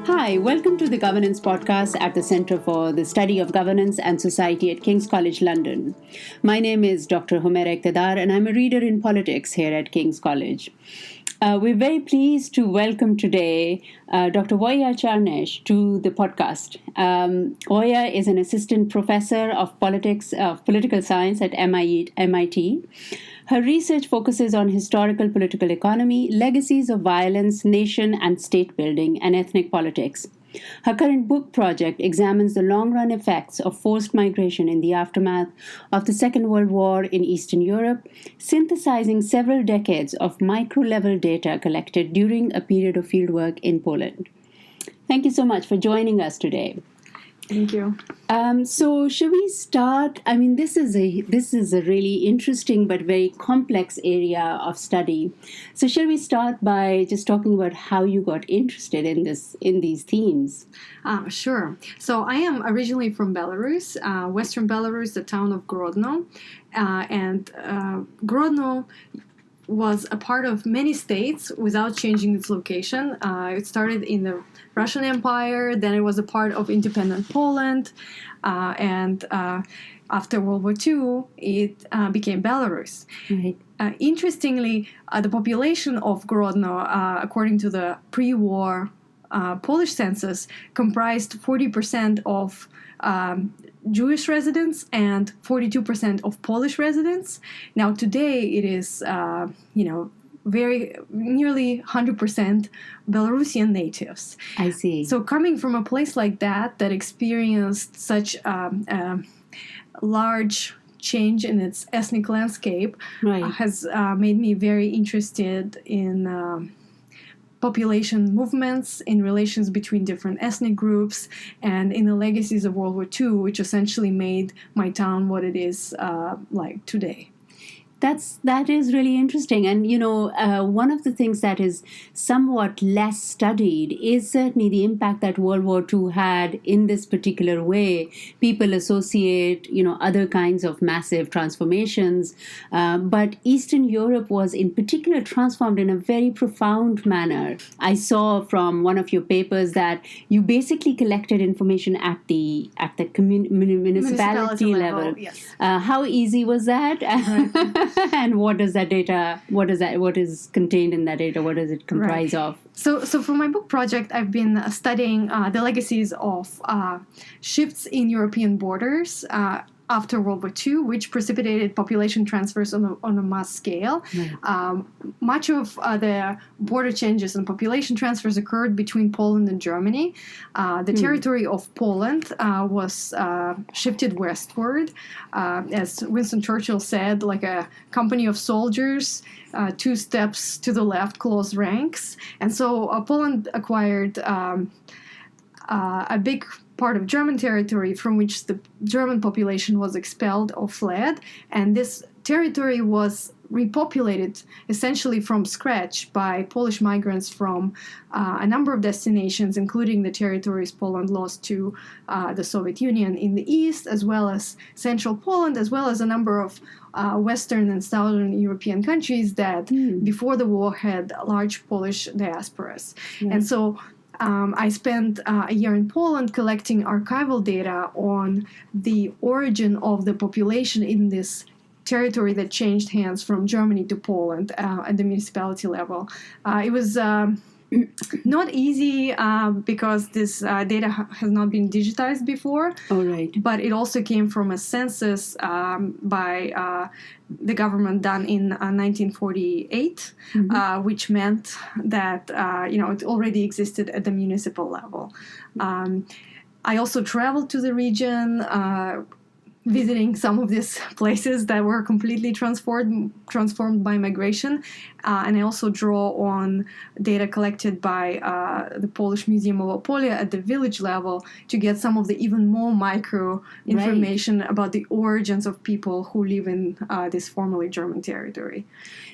Hi, welcome to the Governance Podcast at the Centre for the Study of Governance and Society at King's College London. My name is Dr. Humeira Iqtidar, and I'm a reader in politics here at King's College. We're very pleased to welcome today Dr. Volha Charnysh to the podcast. Volha is an assistant professor of political science at MIT. Her research focuses on historical political economy, legacies of violence, nation and state building, and ethnic politics. Her current book project examines the long-run effects of forced migration in the aftermath of the Second World War in Eastern Europe, synthesizing several decades of micro-level data collected during a period of fieldwork in Poland. Thank you so much for joining us today. Thank you. So should we start? I mean, this is a really interesting but very complex area of study. So shall we start by just talking about how you got interested in these themes? Sure. So I am originally from Belarus, Western Belarus, the town of Grodno, and Grodno was a part of many states without changing its location. It started in the Russian Empire, then it was a part of independent Poland, and after World War II, it became Belarus. Right. Interestingly, the population of Grodno, according to the pre-war Polish census, comprised 40% of Jewish residents and 42% of Polish residents. Now today it is, very nearly 100% Belarusian natives. I see. So coming from a place like that experienced such large change in its ethnic landscape, Right. has made me very interested in population movements, in relations between different ethnic groups, and in the legacies of World War II, which essentially made my town what it is like today. That is really interesting. And, one of the things that is somewhat less studied is certainly the impact that World War II had in this particular way. People associate, other kinds of massive transformations. But Eastern Europe was in particular transformed in a very profound manner. I saw from one of your papers that you basically collected information at the municipality level. Yes. How easy was that? Right. And what is contained in that data? What does it comprise of? So for my book project, I've been studying the legacies of shifts in European borders after World War II, which precipitated population transfers on a mass scale. Right. Much of the border changes and population transfers occurred between Poland and Germany. The territory of Poland was shifted westward. As Winston Churchill said, like a company of soldiers, 2 steps to the left, close ranks. And so Poland acquired a big part of German territory from which the German population was expelled or fled, and this territory was repopulated essentially from scratch by Polish migrants from a number of destinations, including the territories Poland lost to the Soviet Union in the east, as well as central Poland, as well as a number of Western and Southern European countries that before the war had large Polish diasporas. Yeah. And so I spent a year in Poland collecting archival data on the origin of the population in this territory that changed hands from Germany to Poland at the municipality level. It was not easy because this data has not been digitized before. Oh, right. But it also came from a census by the government done in 1948, which meant that it already existed at the municipal level. I also traveled to the region, visiting some of these places that were completely transformed by migration. And I also draw on data collected by the Polish Museum of Opolia at the village level to get some of the even more micro information about the origins of people who live in this formerly German territory.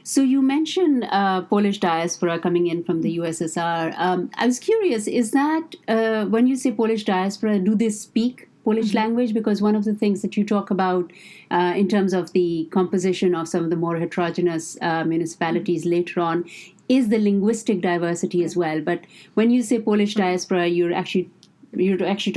So you mentioned Polish diaspora coming in from the USSR. I was curious, is that when you say Polish diaspora, do they speak Polish language? Because one of the things that you talk about in terms of the composition of some of the more heterogeneous municipalities later on is the linguistic diversity as well. But when you say Polish diaspora, you're actually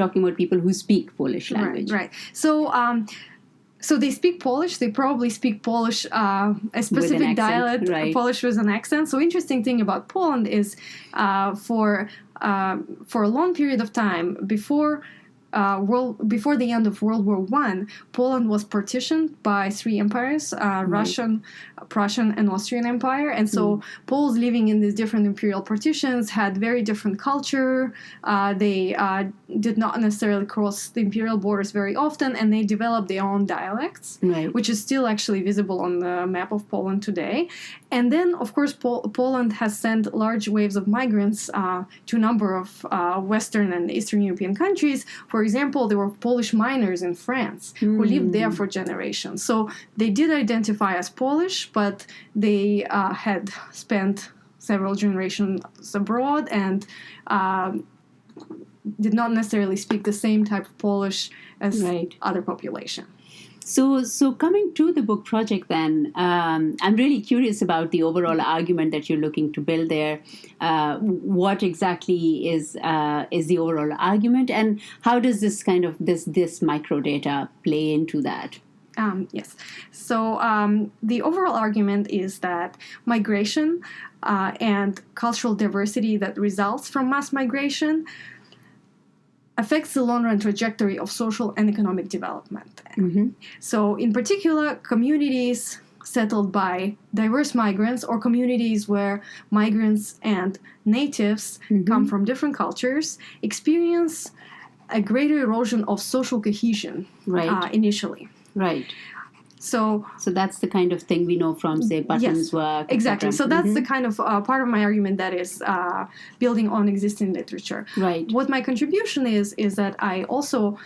talking about people who speak Polish language. Right. So they speak Polish. They probably speak Polish, a specific dialect, right. Polish with an accent. So interesting thing about Poland is for a long period of time before the end of World War I, Poland was partitioned by three empires, Russian, Prussian, and Austrian Empire. And so Poles living in these different imperial partitions had very different culture. They did not necessarily cross the imperial borders very often, and they developed their own dialects, which is still actually visible on the map of Poland today. And then, of course, Poland has sent large waves of migrants to a number of Western and Eastern European countries. For example, there were Polish miners in France who lived there for generations. So they did identify as Polish, but they had spent several generations abroad and did not necessarily speak the same type of Polish as other population. So coming to the book project then, I'm really curious about the overall argument that you're looking to build there. What exactly is the overall argument, and how does this kind of this microdata play into that? Yes. So the overall argument is that migration and cultural diversity that results from mass migration affects the long-run trajectory of social and economic development. So in particular, communities settled by diverse migrants or communities where migrants and natives come from different cultures experience a greater erosion of social cohesion initially. Right. So that's the kind of thing we know from, say, Button's work. Exactly. So that's the kind of part of my argument that is building on existing literature. Right. What my contribution is that I also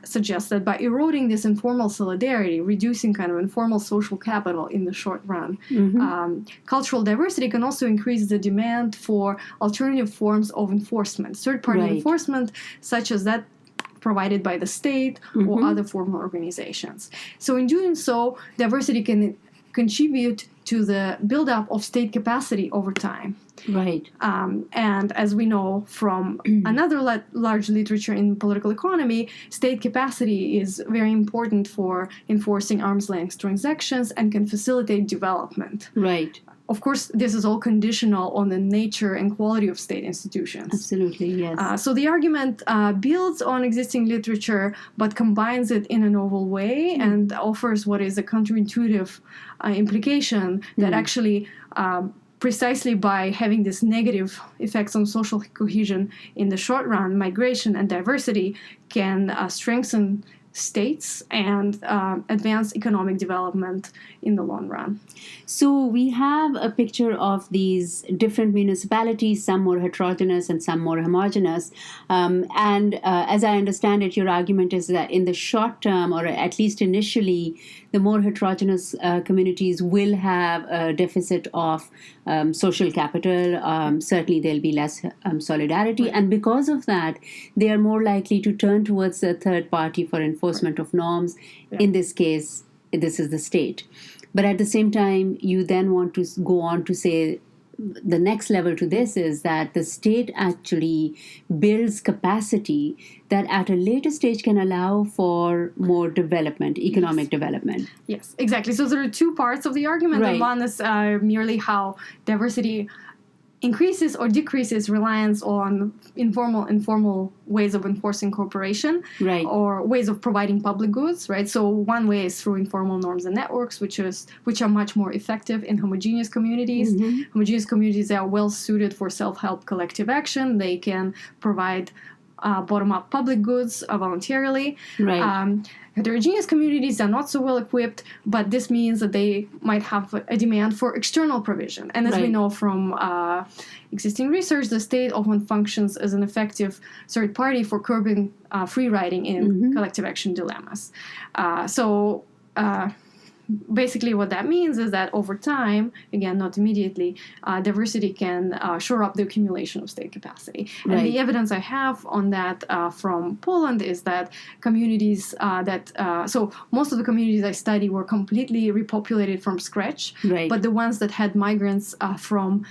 suggest that by eroding this informal solidarity, reducing kind of informal social capital in the short run, cultural diversity can also increase the demand for alternative forms of enforcement, third-party enforcement, such as that provided by the state or other formal organizations. So in doing so, diversity can contribute to the buildup of state capacity over time. Right. And as we know from another large literature in political economy, state capacity is very important for enforcing arm's length transactions and can facilitate development. Right. Of course, this is all conditional on the nature and quality of state institutions. Absolutely, yes. So the argument builds on existing literature, but combines it in a novel way and offers what is a counterintuitive implication that actually, precisely by having this negative effects on social cohesion in the short run, migration and diversity can strengthen states and advance economic development in the long run. So we have a picture of these different municipalities, some more heterogeneous and some more homogeneous. And as I understand it, your argument is that in the short term, or at least initially, the more heterogeneous communities will have a deficit of social capital. Certainly, there'll be less solidarity. And because of that, they are more likely to turn towards a third party for enforcement of norms. In this case, this is the state. But at the same time, you then want to go on to say the next level to this is that the state actually builds capacity that at a later stage can allow for more development, economic development. Yes, exactly. So there are two parts of the argument. And one is merely how diversity increases or decreases reliance on informal ways of enforcing cooperation, or ways of providing public goods, right? So one way is through informal norms and networks, which are much more effective in homogeneous communities. Homogeneous communities are well suited for self-help collective action. They can provide bottom-up public goods voluntarily. Heterogeneous communities are not so well equipped, but this means that they might have a demand for external provision. And as we know from existing research, the state often functions as an effective third party for curbing free riding in collective action dilemmas. basically what that means is that over time, again, not immediately, diversity can shore up the accumulation of state capacity. Right. And the evidence I have on that from Poland is that communities so most of the communities I study were completely repopulated from scratch, Right. but the ones that had migrants from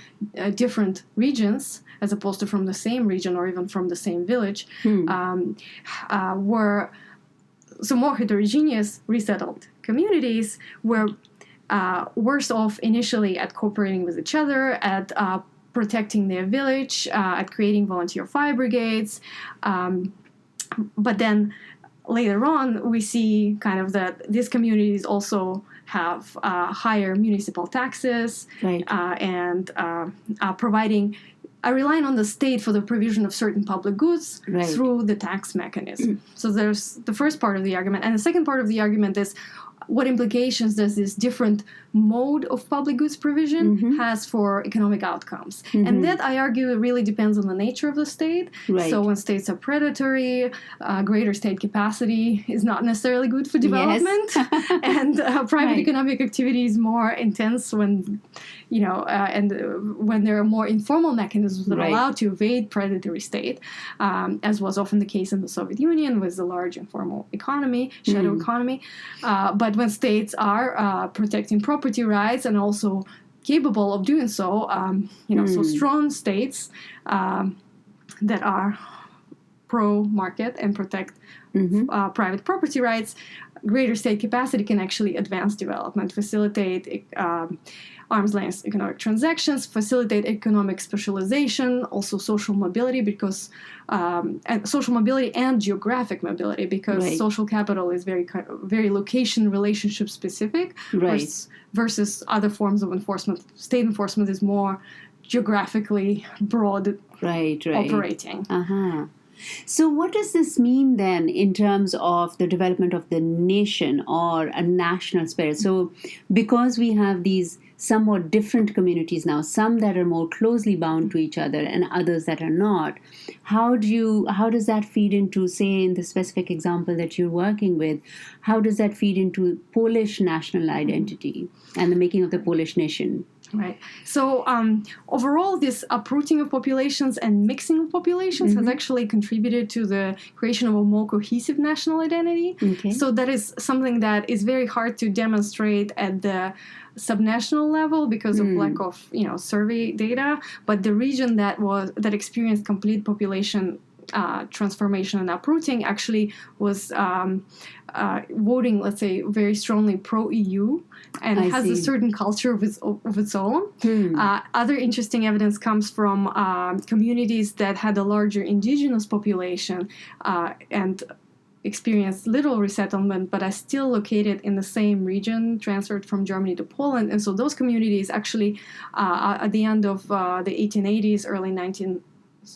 different regions, as opposed to from the same region or even from the same village, were so more heterogeneous resettled communities were worse off initially at cooperating with each other, at protecting their village, at creating volunteer fire brigades. But then later on, we see kind of that these communities also have higher municipal taxes, Right. and are relying on the state for the provision of certain public goods Right. through the tax mechanism. So there's the first part of the argument. And the second part of the argument is what implications does this different mode of public goods provision has for economic outcomes. And that, I argue, really depends on the nature of the state. Right. So when states are predatory, greater state capacity is not necessarily good for development. Yes. And private Right. economic activity is more intense when, when there are more informal mechanisms that Right. allow to evade predatory state, as was often the case in the Soviet Union with the large informal economy, shadow economy. But when states are protecting property rights and also capable of doing so, so strong states that are pro-market and protect private property rights, greater state capacity can actually advance development, facilitate arm's length economic transactions, facilitate economic specialization, also social mobility, because and social mobility and geographic mobility, because Right. social capital is very location relationship specific, Right. versus other forms of enforcement. State enforcement is more geographically broad Right. operating. Uh-huh. So what does this mean then in terms of the development of the nation or a national spirit? So because we have these somewhat different communities now, some that are more closely bound to each other and others that are not, how does that feed into, say, in the specific example that you're working with, how does that feed into Polish national identity and the making of the Polish nation? Right. So overall, this uprooting of populations and mixing of populations has actually contributed to the creation of a more cohesive national identity. Okay. So that is something that is very hard to demonstrate at the subnational level because of lack of survey data. But the region that experienced complete population transformation and uprooting actually was voting, let's say, very strongly pro-EU and has a certain culture of its own. Other interesting evidence comes from communities that had a larger indigenous population and experienced little resettlement, but are still located in the same region, transferred from Germany to Poland. And so those communities actually, at the end of the 1880s,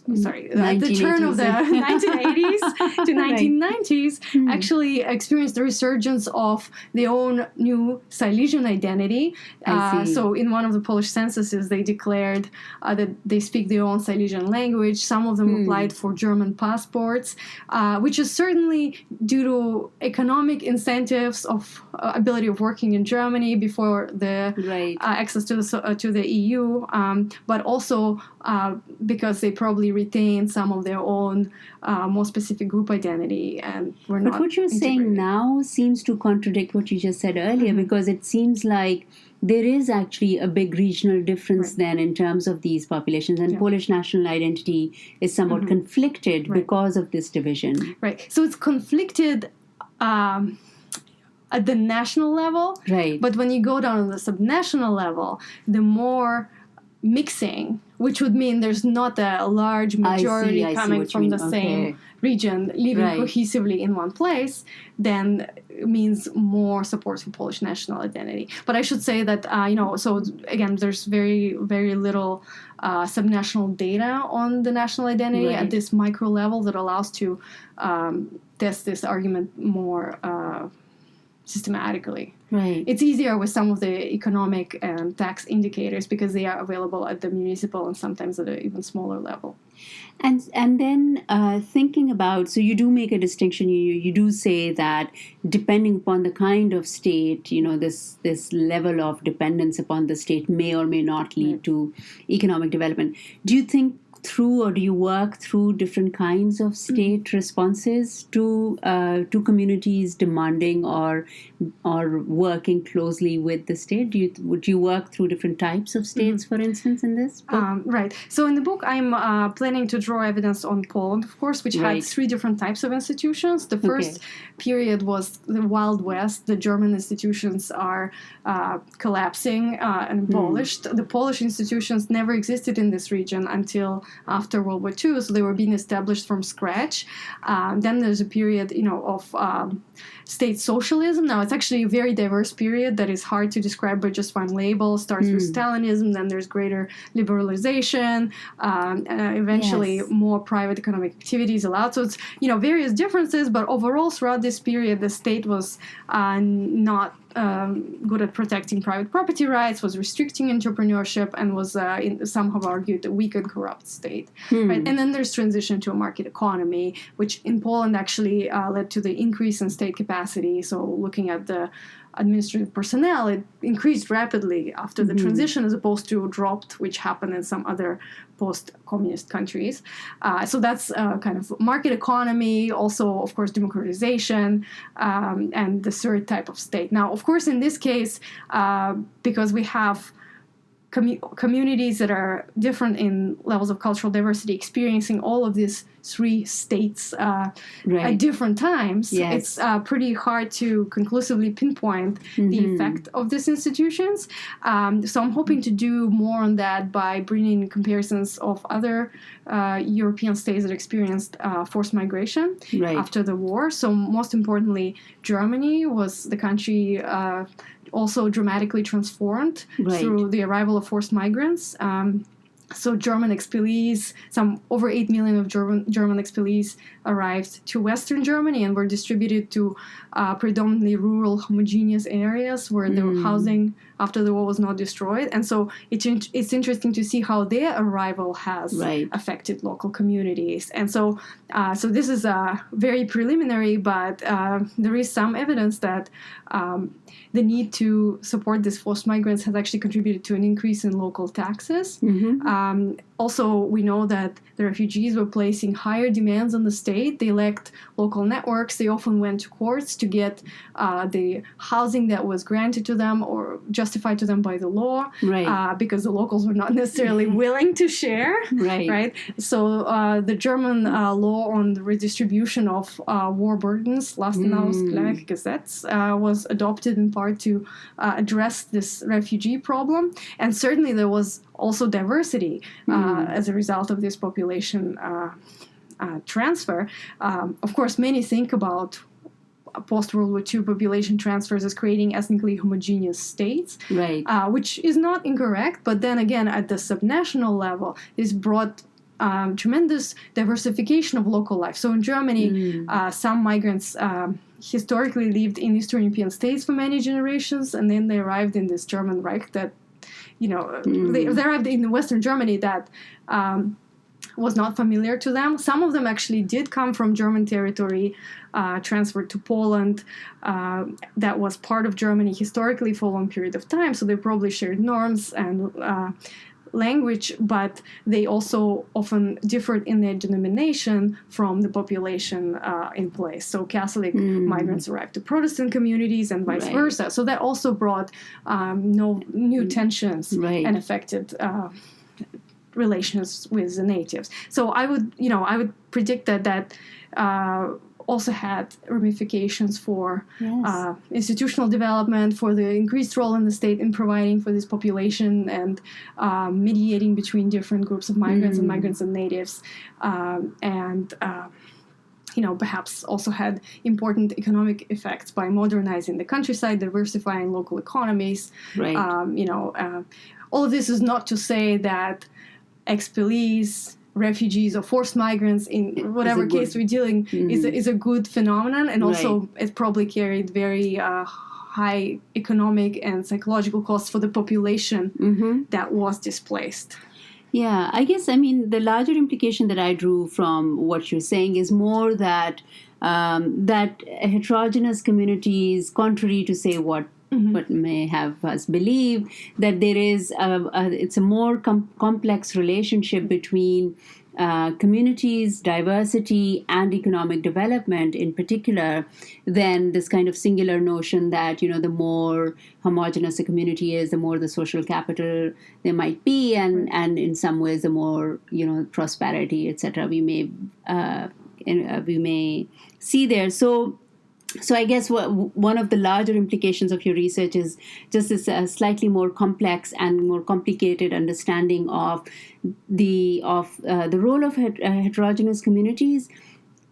the turn of the 1980s to 1990s, actually experienced the resurgence of their own new Silesian identity. So in one of the Polish censuses, they declared that they speak their own Silesian language. Some of them applied for German passports, which is certainly due to economic incentives of ability of working in Germany before the access to the EU, but also because they probably retain some of their own more specific group identity and were not. But what you're saying now seems to contradict what you just said earlier, because it seems like there is actually a big regional difference then in terms of these populations, and Polish national identity is somewhat conflicted because of this division. Right. So it's conflicted at the national level, but when you go down to the subnational level, the more mixing, which would mean there's not a large majority coming from the same region living cohesively in one place, then means more support for Polish national identity. But I should say that, so again, there's very, very little subnational data on the national identity at this micro level that allows to test this argument more systematically. Right. It's easier with some of the economic and tax indicators because they are available at the municipal and sometimes at an even smaller level. And then thinking about, so you do make a distinction. You do say that depending upon the kind of state, this level of dependence upon the state may or may not lead to economic development. Do you think through, or do you work through different kinds of state responses to communities demanding or working closely with the state? Would you work through different types of states, for instance, in this book? Right. So in the book, I'm planning to draw evidence on Poland, of course, which had 3 different types of institutions. The first period was the Wild West. The German institutions are collapsing and abolished. The Polish institutions never existed in this region until after World War II, so they were being established from scratch. Then there's a period, of state socialism. Now, it's actually a very diverse period that is hard to describe by just one label. Starts with Stalinism, then there's greater liberalization, eventually more private economic activities allowed. So it's, various differences, but overall throughout this period, the state was not good at protecting private property rights, was restricting entrepreneurship, and was, some have argued, a weak and corrupt state. Right? And then there's transition to a market economy, which in Poland actually led to the increase in state capacity. So looking at the administrative personnel, it increased rapidly after the transition as opposed to dropped, which happened in some other post-communist countries. So that's kind of market economy, also, of course, democratization, and the third type of state. Now, of course, in this case, because we have communities that are different in levels of cultural diversity experiencing all of these 3 states at different times, it's pretty hard to conclusively pinpoint the effect of these institutions. So I'm hoping to do more on that by bringing comparisons of other European states that experienced forced migration after the war. So most importantly, Germany was the country also dramatically transformed through the arrival of forced migrants. So German expellees, some over 8 million of German expellees arrived to Western Germany and were distributed to predominantly rural, homogeneous areas where the housing after the war was not destroyed. And so it's interesting to see how their arrival has affected local communities. And so this is very preliminary, but there is some evidence that the need to support these forced migrants has actually contributed to an increase in local taxes. Also, we know that the refugees were placing higher demands on the state. They lacked local networks. They often went to courts to get the housing that was granted to them or justified to them by the law, because the locals were not necessarily willing to share. So the German law on the redistribution of war burdens, Lastenausgleichgesetz, was adopted in part to address this refugee problem. And certainly there was also diversity as a result of this population transfer. Of course, many think about post-World War II population transfers as creating ethnically homogeneous states, which is not incorrect. But then again, at the subnational level, this brought tremendous diversification of local life. So in Germany, some migrants historically lived in Eastern European states for many generations, and then they arrived in this German Reich that, they arrived in Western Germany that was not familiar to them. Some of them actually did come from German territory, transferred to Poland, that was part of Germany historically for a long period of time, so they probably shared norms and language, but they also often differed in their denomination from the population in place. So Catholic migrants arrived to Protestant communities and vice versa. So that also brought new tensions and affected relations with the natives. So I would predict that also had ramifications for institutional development, for the increased role in the state in providing for this population and mediating between different groups of migrants and migrants and natives, and perhaps also had important economic effects by modernizing the countryside, diversifying local economies. All of this is not to say that expellees refugees or forced migrants in whatever case we're dealing is a good phenomenon, and also it probably carried very high economic and psychological costs for the population that was displaced. Yeah, I guess, the larger implication that I drew from what you're saying is more that that heterogeneous communities, contrary to, say, what may have us believe, that there is it's a more complex relationship between communities, diversity, and economic development in particular, than this kind of singular notion that, the more homogenous a community is, the more the social capital there might be, and in some ways the more, prosperity, etc. we may see there. So I guess one of the larger implications of your research is just this slightly more complex and more complicated understanding of the role of heterogeneous communities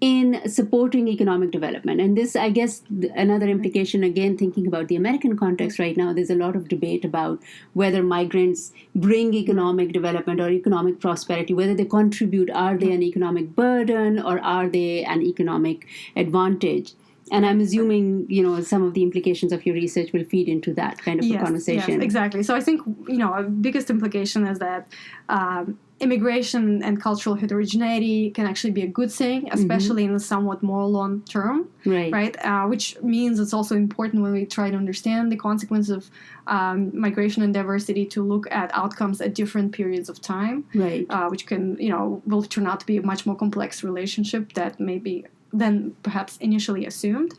in supporting economic development. And this, I guess, another implication, again, thinking about the American context right now, there's a lot of debate about whether migrants bring economic development or economic prosperity, whether they contribute, are they an economic burden or are they an economic advantage? And I'm assuming, some of the implications of your research will feed into that kind of a conversation. Yes, exactly. So I think, a biggest implication is that immigration and cultural heterogeneity can actually be a good thing, especially in the somewhat more long term, right? Which means it's also important when we try to understand the consequences of migration and diversity to look at outcomes at different periods of time, which can, will turn out to be a much more complex relationship that may be than perhaps initially assumed.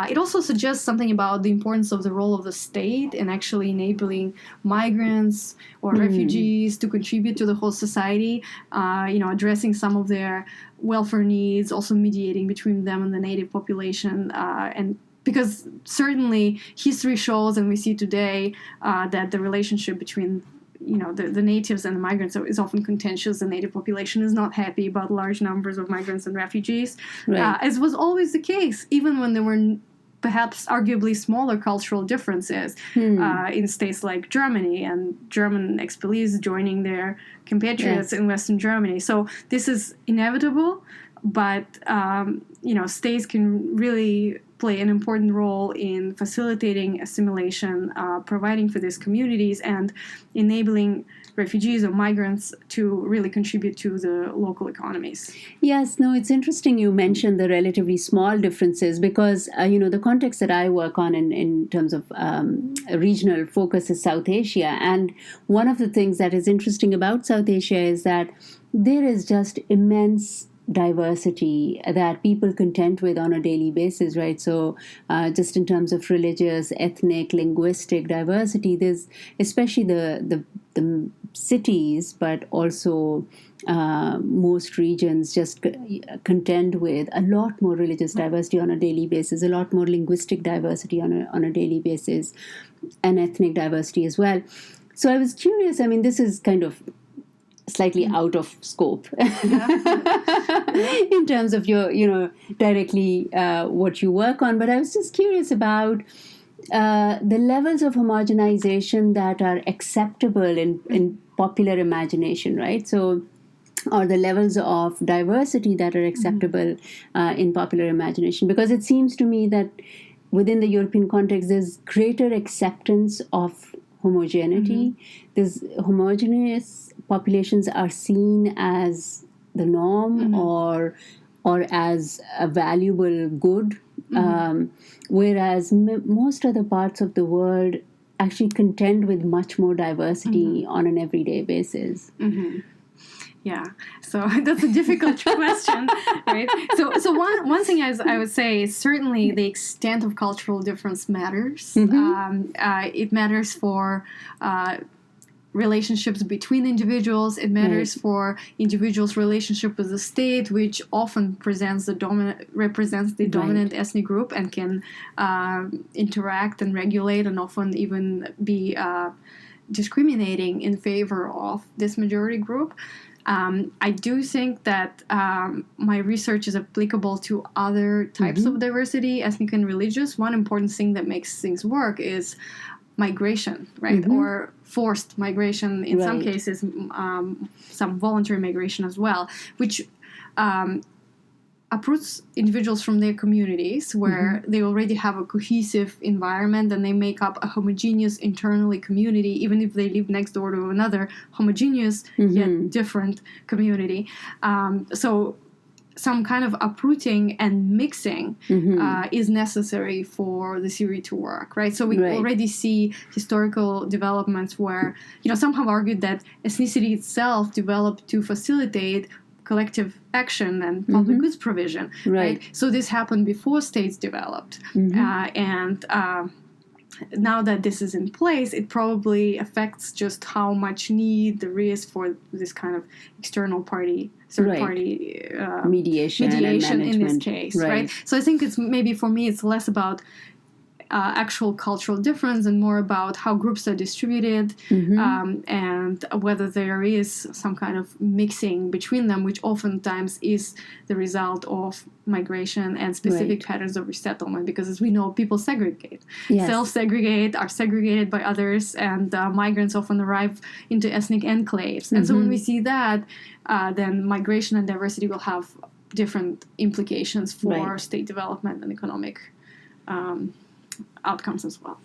It also suggests something about the importance of the role of the state in actually enabling migrants or refugees to contribute to the whole society, addressing some of their welfare needs, also mediating between them and the native population, and because certainly history shows, and we see today, that the relationship between the natives and the migrants is often contentious. The native population is not happy about large numbers of migrants and refugees, as was always the case, even when there were perhaps arguably smaller cultural differences in states like Germany and German expellees joining their compatriots in Western Germany. So this is inevitable, but states can really play an important role in facilitating assimilation, providing for these communities, and enabling refugees or migrants to really contribute to the local economies. Yes, no, it's interesting you mentioned the relatively small differences because, the context that I work on in terms of regional focus is South Asia. And one of the things that is interesting about South Asia is that there is just immense diversity that people contend with on a daily basis, right? So just in terms of religious, ethnic, linguistic diversity, there's especially the cities, but also most regions just contend with a lot more religious diversity on a daily basis, a lot more linguistic diversity on a daily basis, and ethnic diversity as well. So I was curious, this is kind of slightly out of scope in terms of your, directly what you work on. But I was just curious about the levels of homogenization that are acceptable in popular imagination, right? So, or the levels of diversity that are acceptable in popular imagination. Because it seems to me that within the European context, there's greater acceptance of homogeneity. There's homogeneous populations are seen as the norm or as a valuable good, whereas most other parts of the world actually contend with much more diversity on an everyday basis. Yeah, so that's a difficult question, right? So one thing I would say is certainly the extent of cultural difference matters. It matters for relationships between individuals. It matters for individuals' relationship with the state, which often represents the dominant ethnic group and can interact and regulate and often even be discriminating in favor of this majority group. I do think that my research is applicable to other types of diversity, ethnic and religious. One important thing that makes things work is migration, right? Or forced migration in some cases, some voluntary migration as well, which uproots individuals from their communities where they already have a cohesive environment and they make up a homogeneous internally community, even if they live next door to another homogeneous yet different community. So some kind of uprooting and mixing is necessary for the theory to work, right? So we already see historical developments where, some have argued that ethnicity itself developed to facilitate collective action and public goods provision, right? So this happened before states developed. And now that this is in place, it probably affects just how much need there is for this kind of external party, third-party mediation in this case, right? So I think it's maybe for me it's less about actual cultural difference and more about how groups are distributed and whether there is some kind of mixing between them, which oftentimes is the result of migration and specific patterns of resettlement, because as we know, people segregate, self-segregate, are segregated by others, and migrants often arrive into ethnic enclaves. And so when we see that, then migration and diversity will have different implications for state development and economic outcomes as well.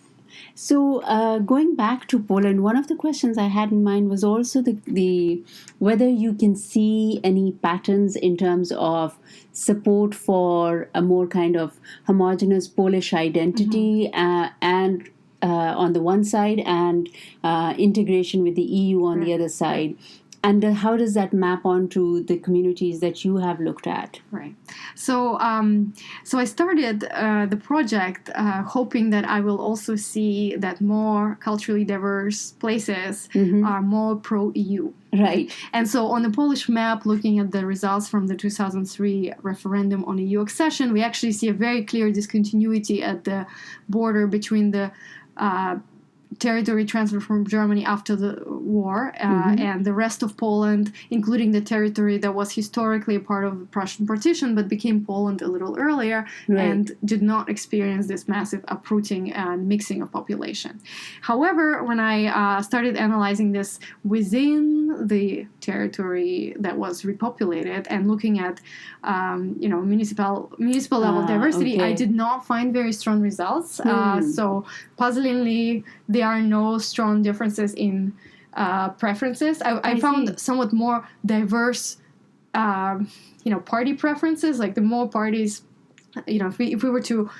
So going back to Poland, one of the questions I had in mind was also the whether you can see any patterns in terms of support for a more kind of homogeneous Polish identity and on the one side and integration with the EU on the other side. And how does that map onto the communities that you have looked at? Right. So I started the project hoping that I will also see that more culturally diverse places are more pro-EU. Right. And so on the Polish map, looking at the results from the 2003 referendum on EU accession, we actually see a very clear discontinuity at the border between the territory transfer from Germany after the war and the rest of Poland, including the territory that was historically a part of the Prussian partition but became Poland a little earlier and did not experience this massive uprooting and mixing of population. However, when I started analyzing this within the territory that was repopulated and looking at municipal level diversity, I did not find very strong results. So puzzlingly, there are no strong differences in preferences. I found somewhat more diverse, party preferences. Like the more parties, if we were to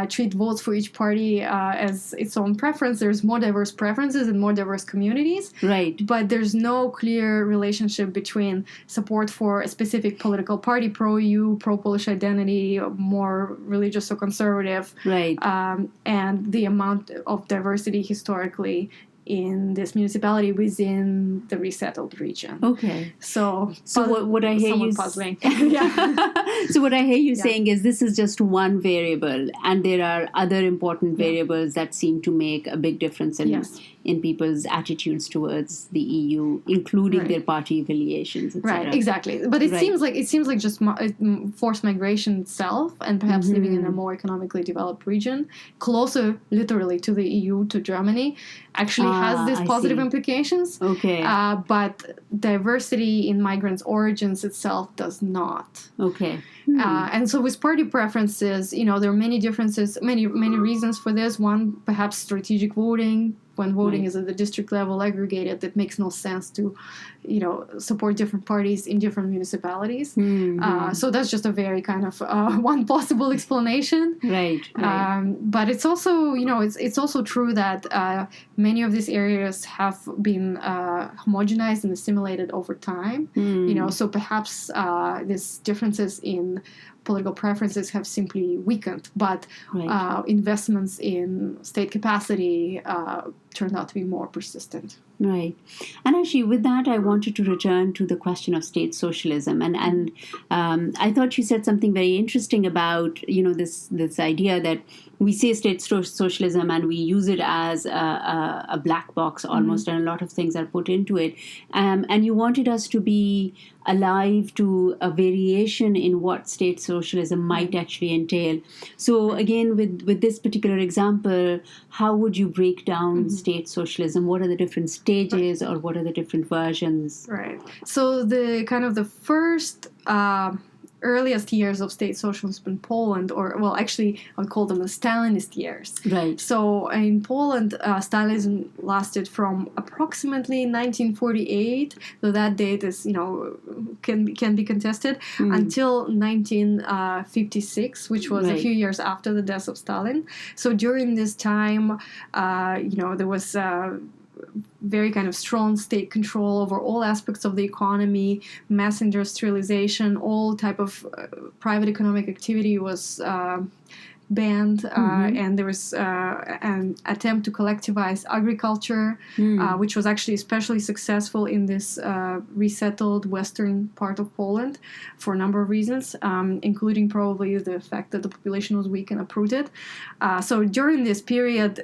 treat votes for each party as its own preference, there's more diverse preferences and more diverse communities. Right. But there's no clear relationship between support for a specific political party, pro-EU, pro-Polish identity, more religious or conservative, and the amount of diversity historically in this municipality within the resettled region. Okay. So what I hear you puzzling. So what I hear you saying is this is just one variable, and there are other important variables that seem to make a big difference in people's attitudes towards the EU, including their party affiliations, etc. Right, exactly. But it seems like just forced migration itself, and perhaps living in a more economically developed region, closer literally to the EU, to Germany, actually has these positive implications. Okay. But diversity in migrants' origins itself does not. Okay. And so with party preferences, there are many differences, many reasons for this. One, perhaps strategic voting. When voting is at the district level aggregated, it makes no sense to, support different parties in different municipalities. So that's just a very kind of one possible explanation. Right. But it's also, it's also true that many of these areas have been homogenized and assimilated over time. So perhaps these differences in political preferences have simply weakened, but investments in state capacity, turned out to be more persistent. Right. And actually, with that, I wanted to return to the question of state socialism. And I thought you said something very interesting about, this idea that we say state socialism and we use it as a black box almost, and a lot of things are put into it. And you wanted us to be alive to a variation in what state socialism might actually entail. So again, with this particular example, how would you break down state socialism? What are the different stages, or what are the different versions? Right. So the kind of the first earliest years of state socialism in Poland, actually I would call them the Stalinist years. Right. So in Poland, Stalinism lasted from approximately 1948, though that date is, can be contested, until 1956, which was a few years after the death of Stalin. So during this time, there was very kind of strong state control over all aspects of the economy, mass industrialization, all type of private economic activity was banned, and there was an attempt to collectivize agriculture, which was actually especially successful in this resettled western part of Poland for a number of reasons, including probably the fact that the population was weak and uprooted. So during this period,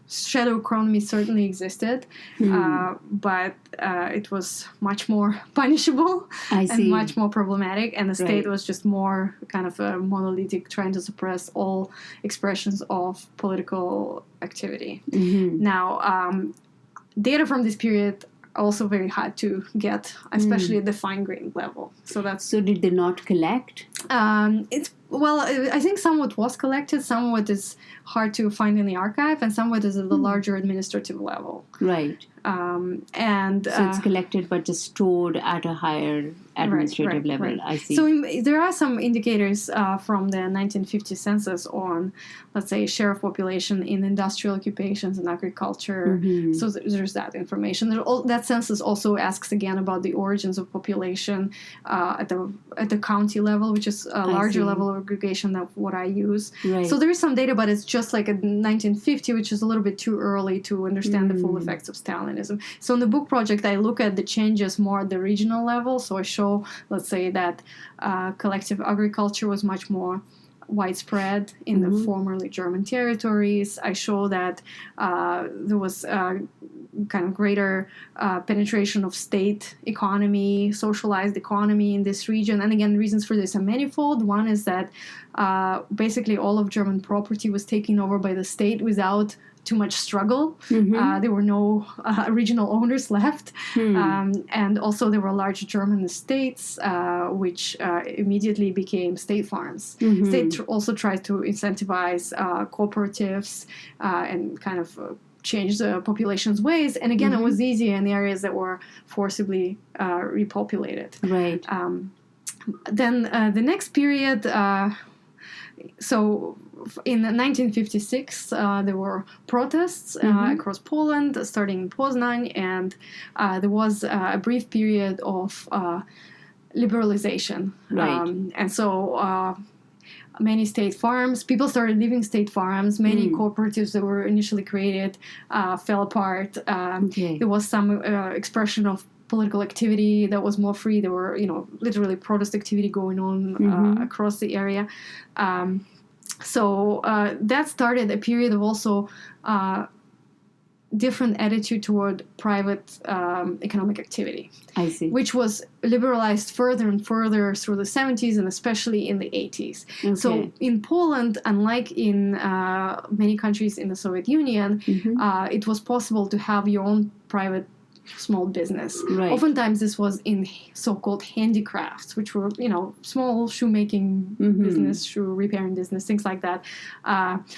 shadow economy certainly existed, but it was much more punishable and much more problematic, and the state was just more kind of a monolithic, trying to suppress all expressions of political activity. Now, data from this period are also very hard to get, especially at the fine-grained level. So did they not collect? I think somewhat was collected, somewhat is hard to find in the archive, and somewhat is at the larger administrative level. Right. So it's collected but just stored at a higher administrative level. Right. I see. So there are some indicators from the 1950 census on, let's say, share of population in industrial occupations and agriculture. So there's that information. That census also asks again about the origins of population at the county level, which is a larger level of aggregation than what I use. Right. So there is some data, but it's just like at 1950, which is a little bit too early to understand the full effects of Stalinism. So in the book project, I look at the changes more at the regional level. So I show, let's say, that collective agriculture was much more widespread in the formerly German territories. I show that there was kind of greater penetration of state economy, socialized economy in this region. And again, the reasons for this are manifold. One is that basically all of German property was taken over by the state without too much struggle. There were no regional owners left. And also there were large German estates, which immediately became state farms. State also tried to incentivize cooperatives and kind of change the population's ways. And again, it was easy in the areas that were forcibly repopulated. Right. Then the next period, so in 1956, there were protests across Poland, starting in Poznan, and there was a brief period of liberalization. Right. And so many state farms, people started leaving state farms. Many cooperatives that were initially created fell apart. There was some expression of political activity that was more free. There were, literally protest activity going on across the area. So that started a period of also different attitude toward private economic activity. I see. Which was liberalized further and further through the 70s and especially in the 80s. Okay. So in Poland, unlike in many countries in the Soviet Union, it was possible to have your own private small business. Right. Oftentimes this was in so-called handicrafts, which were, small shoemaking business, shoe repairing business, things like that.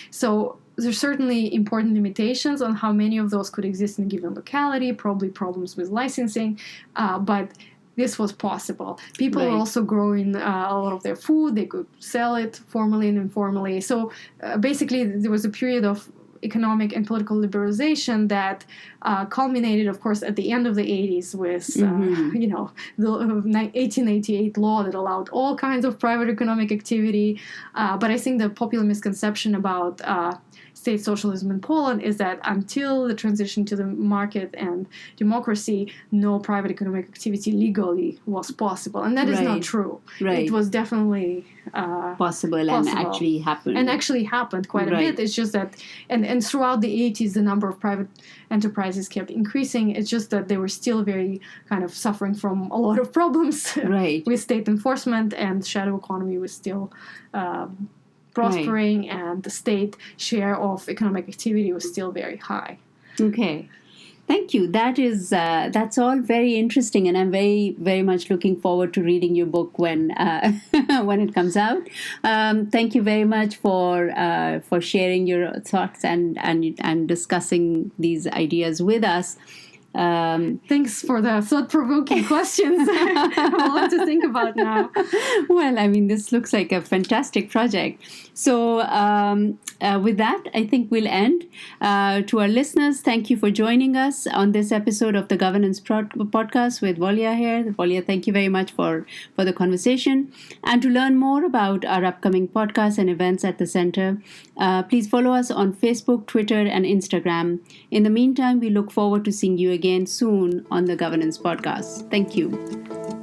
So there's certainly important limitations on how many of those could exist in a given locality, probably problems with licensing, but this was possible. People were also growing a lot of their food. They could sell it formally and informally. So basically there was a period of economic and political liberalization that culminated, of course, at the end of the 80s with, the 1888 law that allowed all kinds of private economic activity. But I think the popular misconception about state socialism in Poland is that until the transition to the market and democracy, no private economic activity legally was possible. And that is not true. Right. It was definitely possible and actually happened. And actually happened quite a bit. It's just that, and throughout the 80s, the number of private enterprises kept increasing. It's just that they were still very kind of suffering from a lot of problems with state enforcement, and shadow economy was still prospering, and the state share of economic activity was still very high. Okay. Thank you. That's all very interesting, and I'm very, very much looking forward to reading your book when when it comes out. Thank you very much for sharing your thoughts and discussing these ideas with us. Thanks for the thought-provoking questions. I have a lot to think about now. Well, I mean, this looks like a fantastic project. So with that, I think we'll end. To our listeners, thank you for joining us on this episode of the Governance Podcast with Volha here. Volha, thank you very much for the conversation. And to learn more about our upcoming podcasts and events at the Center, please follow us on Facebook, Twitter, and Instagram. In the meantime, we look forward to seeing you again soon on the Governance Podcast. Thank you.